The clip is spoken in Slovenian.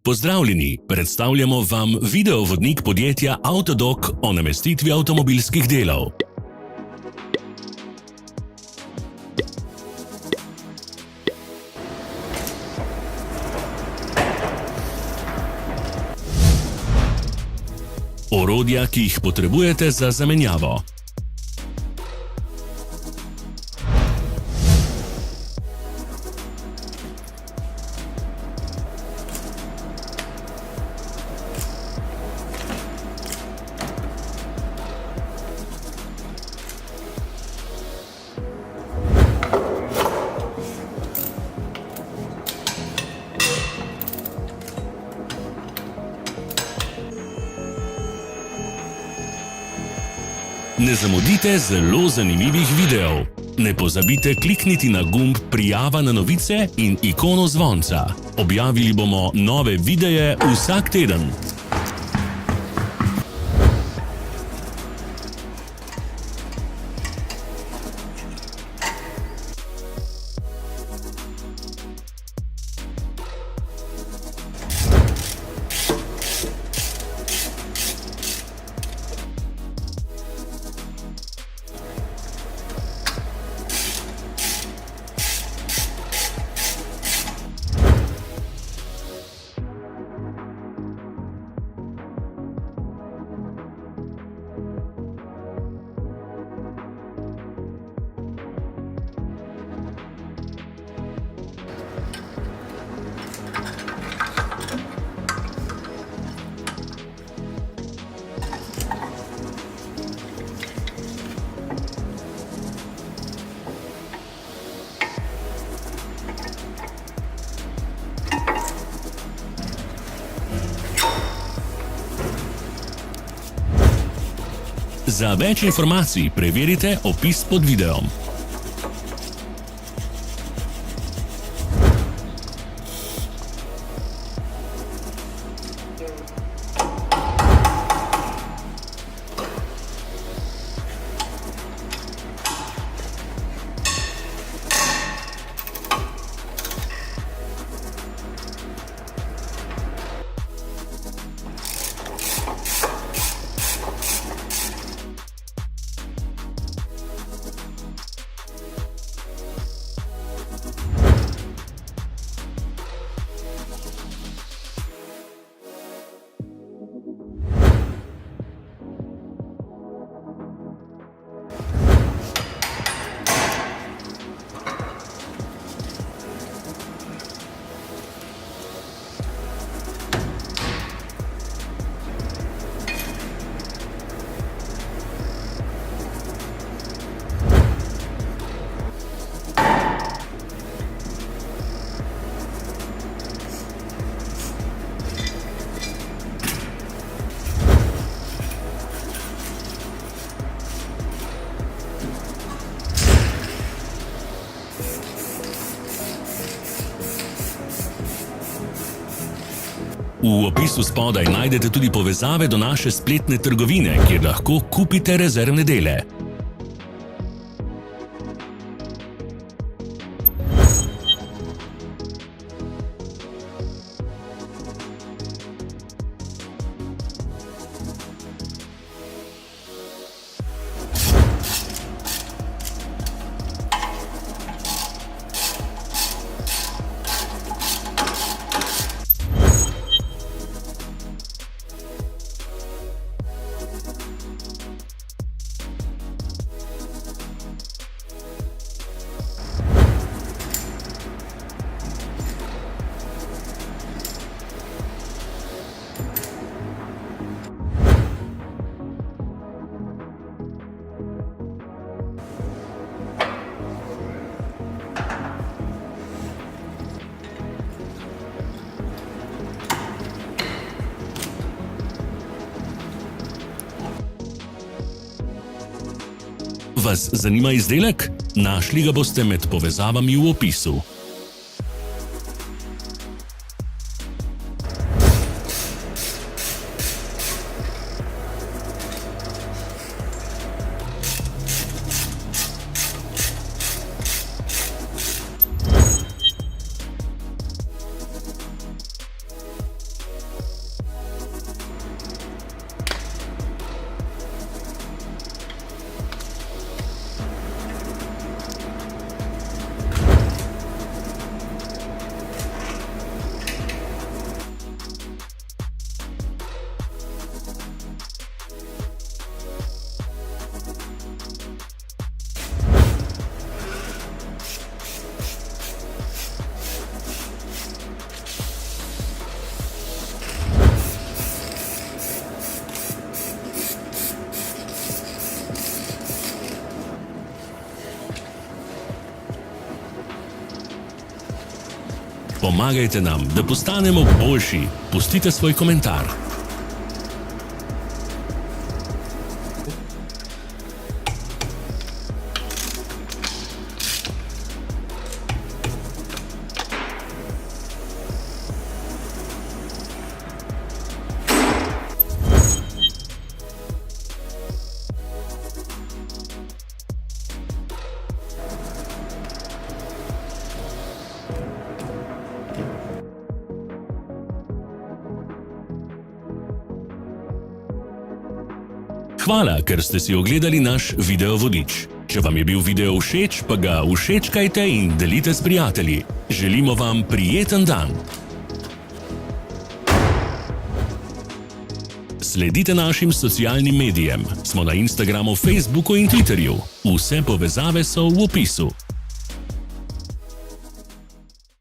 Pozdravljeni, predstavljamo vam videovodnik podjetja Avtodok o namestitvi avtomobilskih delov. Orodja, ki jih potrebujete za zamenjavo. Ne zamudite zelo zanimivih videov. Ne pozabite klikniti na gumb Prijava na novice in ikono zvonca. Objavili bomo nove videe vsak teden. Za več informacij preverite opis pod videom. V opisu spodaj najdete tudi povezave do naše spletne trgovine, kjer lahko kupite rezervne dele. Vas zanima izdelek? Našli ga boste med povezavami v opisu. Pomagajte nam, da postanemo boljši. Pustite svoj komentar. Hvala, ker ste si ogledali naš video vodič. Če vam je bil video všeč, pa ga všečkajte in delite s prijatelji. Želimo vam prijeten dan. Sledite našim socialnim medijem. Smo na Instagramu, Facebooku in Twitterju. Vse povezave so v opisu.